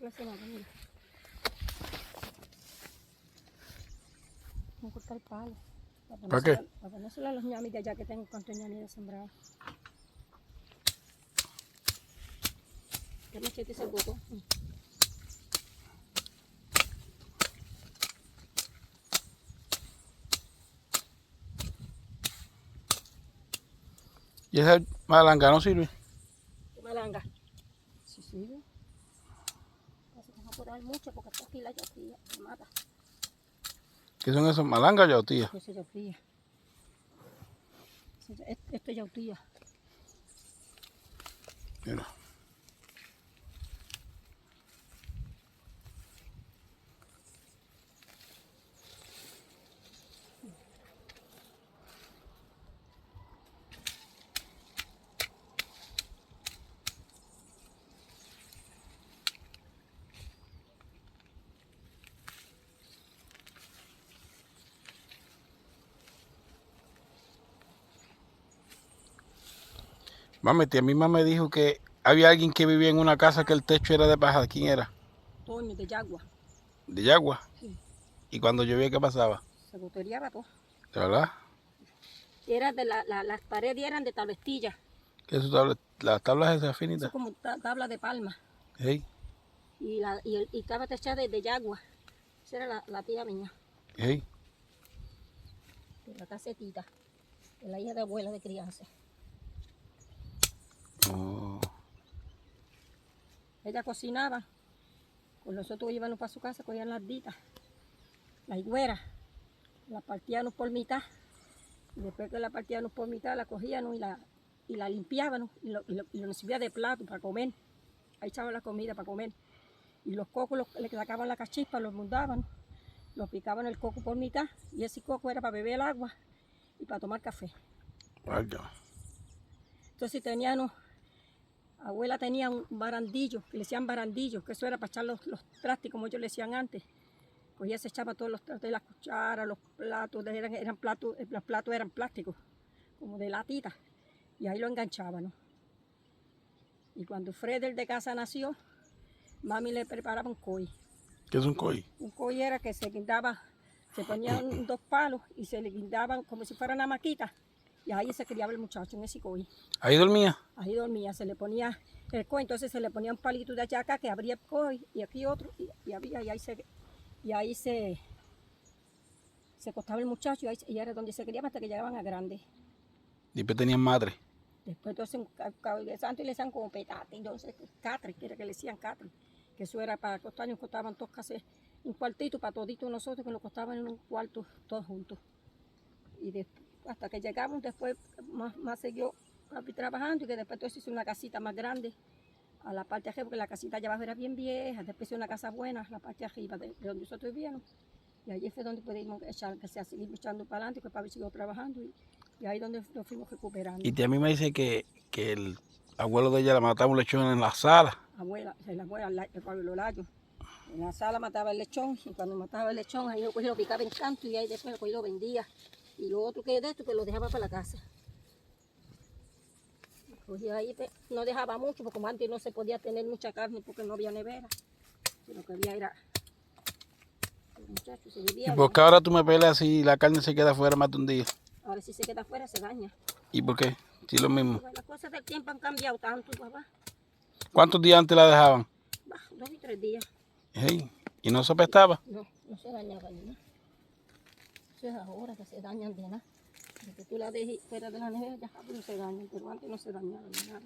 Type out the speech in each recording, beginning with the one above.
No hace nada, mira. Voy a cortar el palo. ¿Para qué? Para ponérselo a los ñamis de allá que tengo cuantos ñamis de sembrado. ¿Qué machete ese botón? ¿Y esa malanga no sirve? ¿Qué malanga? Sí, sirve. Así que no puedo dar mucho porque esta aquí la yautía me mata. ¿Qué son esos? ¿Malanga o yautía? Eso es yautía. Esto es yautía. Mira. Mami, tía misma me dijo que había alguien que vivía en una casa que el techo era de paja. ¿Quién era? Toño de yagua. ¿De yagua? Sí. ¿Y cuando llovía qué pasaba? Se goteaba todo. ¿De verdad? Era de las paredes eran de tablestilla. ¿Qué es eso, las tablas esas Eso finitas? como tabla de palma. Hey, Y estaba techada de yagua. Esa era la tía mía. hey. De la casetita. De la hija de abuela de crianza. Oh. Ella cocinaba. Con nosotros íbamos para su casa, cogían las ditas, la higuera, la partíamos por mitad. Y después que la partíamos por mitad, la cogíamos y la limpiábamos y nos servía de plato para comer. Ahí echaban la comida para comer. Y los cocos le sacaban la cachispa, los mundaban, los picaban el coco por mitad. Y ese coco era para beber el agua y para tomar café. Vaya. Entonces abuela tenía un barandillo, que le decían barandillo, que eso era para echar los trastes, como ellos le decían antes. Pues ella se echaba todos los trastes, las cucharas, los platos, eran platos, los platos eran plásticos, como de latita, y ahí lo enganchaban, ¿no? Y cuando Fredel de casa nació, mami le preparaba un coy. ¿Qué es un coy? Un coy era que se guindaba, se ponían 2 palos y se le guindaban como si fuera una maquita, y ahí se criaba el muchacho en ese coy. ¿Ahí dormía? Ahí dormía, se le ponía el coy, entonces se le ponía un palito de allá acá que abría el coy, y aquí otro, y ahí se acostaba el muchacho y era donde se criaba hasta que llegaban a grande. Después tenían madre. Después entonces de santo y le decían como petate, entonces catre, que era que le decían catre, que eso era para acostar, nos costaban todos casi un cuartito para toditos nosotros, que nos costaban en un cuarto todos juntos. Y hasta que llegamos después más siguió papi trabajando y que después entonces hizo una casita más grande a la parte de arriba, porque la casita allá abajo era bien vieja, después hizo una casa buena, la parte de arriba de donde nosotros vivíamos. Y allí fue donde pudimos echar, que se seguir echando para adelante, que papi siguió trabajando y ahí donde nos fuimos recuperando. Y tía mí me dice que el abuelo de ella la mataba un lechón en la sala. La abuela, el Pablo Layo. En la sala mataba el lechón y cuando mataba el lechón ahí lo picaba en canto y ahí después lo vendía. Y lo otro que de esto que lo dejaba para la casa. Y ahí no dejaba mucho porque como antes no se podía tener mucha carne porque no había nevera. Lo que había era el muchacho se vivía. ¿Y por qué ahora tú me peleas si la carne se queda fuera más de un día? Ahora si se queda afuera se daña. ¿Y por qué? Sí, lo mismo. Porque las cosas del tiempo han cambiado tanto, papá. ¿Cuántos días antes la dejaban? 2 y 3 días. Hey, ¿y no se apestaba? No se dañaba ni nada. Eso es ahora que se dañan de nada. Desde que tú la dejes fuera de la nevera ya no se dañan, pero antes no se dañaban ni nada.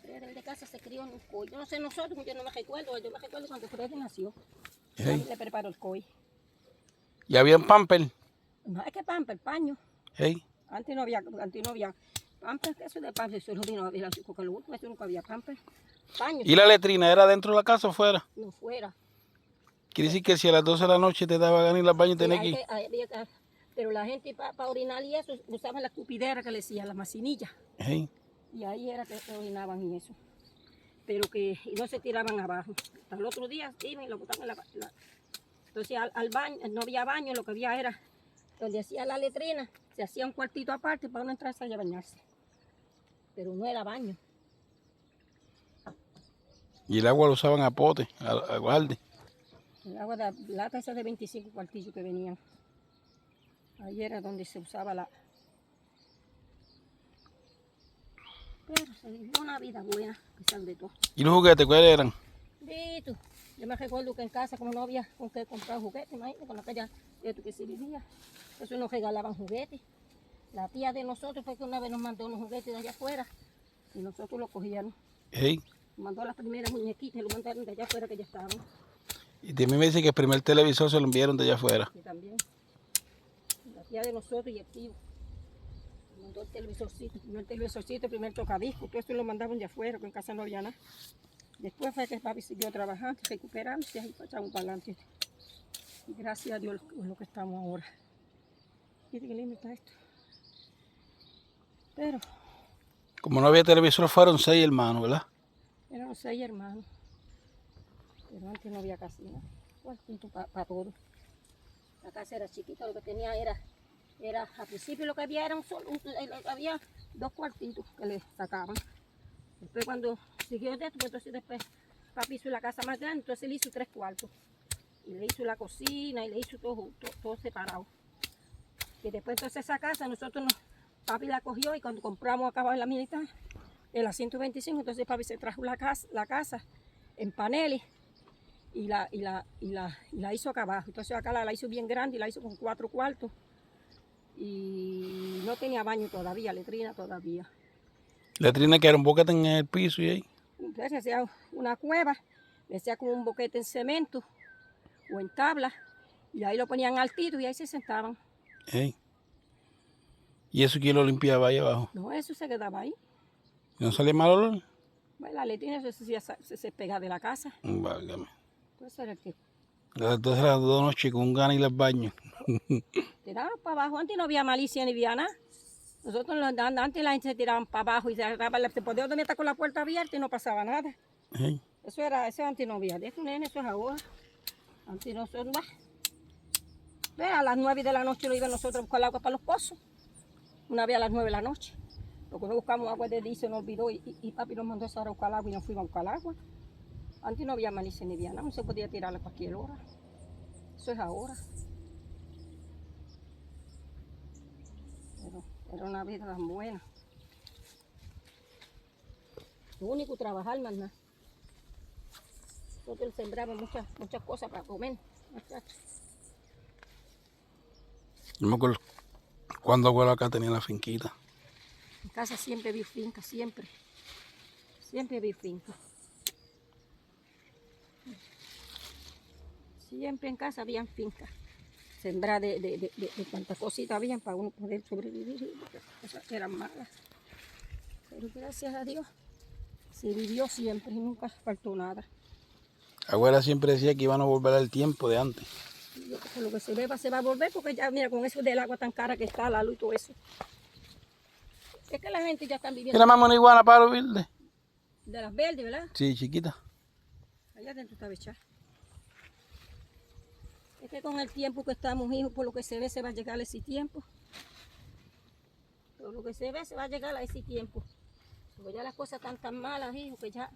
Fredel de casa se crió en un coy. Yo no sé nosotros, yo no me recuerdo. Yo me recuerdo cuando Fredel nació. Hey. Le preparó el coy. ¿Y había un pamper? No es que pamper, paño. Hey. Antes no había pamper, eso de pamper, eso no había, porque lo último eso nunca había pamper. Paño. ¿Y la letrina era dentro de la casa o fuera? No fuera. Quiere decir que si a las 12 de la noche te daba ganas ir al baño tenés que ir. Pero la gente para orinar y eso usaban la cupidera que le decían, la macinilla. Hey. Y ahí era que orinaban y eso. Pero que no se tiraban abajo. Hasta el otro día iban y lo botaban en la. Entonces al baño, no había baño, lo que había era donde hacía la letrina, se hacía un cuartito aparte para uno entrarse allá a bañarse. pero no era baño. Y el agua lo usaban a pote, a guarde. El agua de lata esa de 25 cuartillos que venían. Ahí era donde se usaba la... Pero se vivió una vida buena, a pesar de todo. ¿Y los juguetes cuáles eran? Dito, yo me recuerdo que en casa, como no había con qué comprar juguetes, imagínate, con aquella esto que se vivía, eso nos regalaban juguetes. La tía de nosotros fue que una vez nos mandó unos juguetes de allá afuera y nosotros los cogíamos. Hey. Mandó las primeras muñequitas y lo mandaron de allá afuera que ya estaban. Y también me dice que el primer televisor se lo enviaron de allá afuera. Sí, también. La tía de nosotros y el tío. Mandó el televisorcito, el primer tocadisco, todo esto lo mandaban de afuera, que en casa no había nada. Después fue que papi siguió trabajando, recuperándose y ahí echamos para adelante. Y gracias a Dios es lo que estamos ahora. Mire qué lindo está esto. Pero Como no había televisor, fueron 6 hermanos, ¿verdad? éramos 6 hermanos. Pero antes no había casi nada. Cuartito para todo. La casa era chiquita, lo que tenía era al principio lo que había era había 2 cuartitos que le sacaban. Después cuando siguió de esto, pues entonces después papi hizo la casa más grande, entonces le hizo 3 cuartos. Y le hizo la cocina y le hizo todo separado. Y después entonces esa casa papi la cogió y cuando compramos acá en la militar, en la 125, entonces papi se trajo la casa en paneles y la hizo acá abajo. Entonces acá la hizo bien grande y la hizo con 4 cuartos. Y no tenía baño todavía, letrina todavía. Letrina que era un boquete en el piso y ahí. Entonces se hacía una cueva, le hacía como un boquete en cemento o en tabla, y ahí lo ponían altito y ahí se sentaban. Hey. ¿Y eso quién lo limpiaba ahí abajo? No, eso se quedaba ahí. ¿No salía mal olor? Bueno, la letrina se pegaba de la casa. Válgame. Entonces era el que Entonces las 2 noches con ganas de ir al baño. tiraban para abajo. Antes no había malicia ni había nada. Nosotros antes la gente se tiraban para abajo y se podía dormir hasta con la puerta abierta y no pasaba nada. Hey. Eso antes no había. De esto, nene, eso es ahora. Antes nosotros, a las 9 de la noche lo iban nosotros a buscar agua para los pozos. Una vez a las 9 de la noche. Porque no buscamos agua de día, se nos olvidó y papi nos mandó a buscar agua y nos fuimos a buscar agua. Antes no había malicia ni había nada, no se podía tirarla a cualquier hora. Eso es ahora. Pero era una vida tan buena. Lo único trabajar más nada. Nosotros sembramos muchas cosas para comer, muchachos. Yo me acuerdo cuando abuelo acá tenía la finquita. En casa siempre vi finca, siempre. Siempre vi finca. Siempre en casa habían fincas. Sembrar de cuantas cositas habían para uno poder sobrevivir. Esas eran malas. Pero gracias a Dios se vivió siempre y nunca faltó nada. Abuela siempre decía que iban a volver al tiempo de antes. Yo creo que lo que se beba se va a volver porque ya mira con eso del agua tan cara que está, la luz y todo eso. Es que la gente ya está viviendo. Mira, mamá, una iguana palo verde. De las verdes, ¿verdad? Sí, chiquita. Allá adentro está echada. Es que con el tiempo que estamos, hijos, por lo que se ve, se va a llegar a ese tiempo. Por lo que se ve, se va a llegar a ese tiempo. Porque ya las cosas están tan malas, hijos, que ya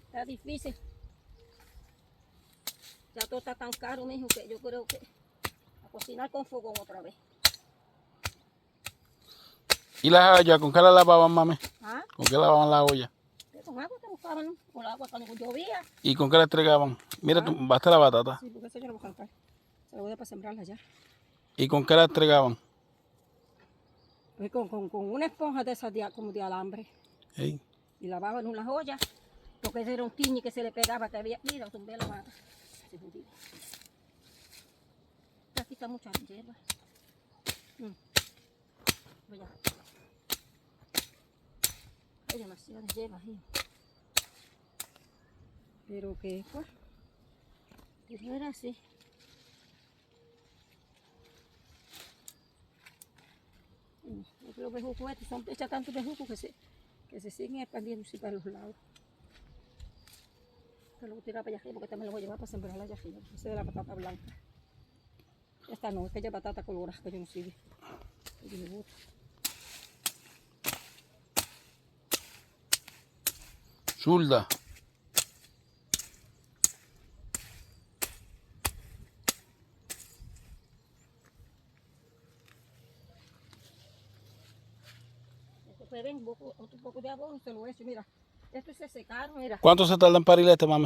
está difícil. Ya todo está tan caro, mijo, que yo creo que a cocinar con fogón otra vez. ¿Y las ollas con qué las lavaban, mami? ¿Ah? ¿Con qué lavaban las ollas? Con agua que buscaban, ¿no? Con agua cuando llovía. ¿Y con qué las entregaban? Mira, tú, basta la batata. Sí, porque eso yo no voy a cantar. Se lo voy a para sembrarla ya. ¿Y con qué las entregaban? Pues con una esponja de esas como de alambre. Hey. Y lavaban unas ollas. Porque ese era un tiñi que se le pegaba, que había. Mira, tumbé la mata. Se jodió. Aquí está mucha hierba. Voy a. Hay demasiadas hierbas ahí. Pero que, pues, no era así. Los bejucos estos son hechas tantos bejucos que se siguen expandiendo para los lados. Pero lo voy a tirar para allá arriba porque también lo voy a llevar para sembrarla allá arriba. Ese de la patata blanca. Esta no, aquella patata colorada que yo no sigue. Que yo me gusta. Zurda. Después ven otro poco de abono y se lo echo. Mira, estos se secaron, mira. ¿Cuánto se tarda en parir este, mami?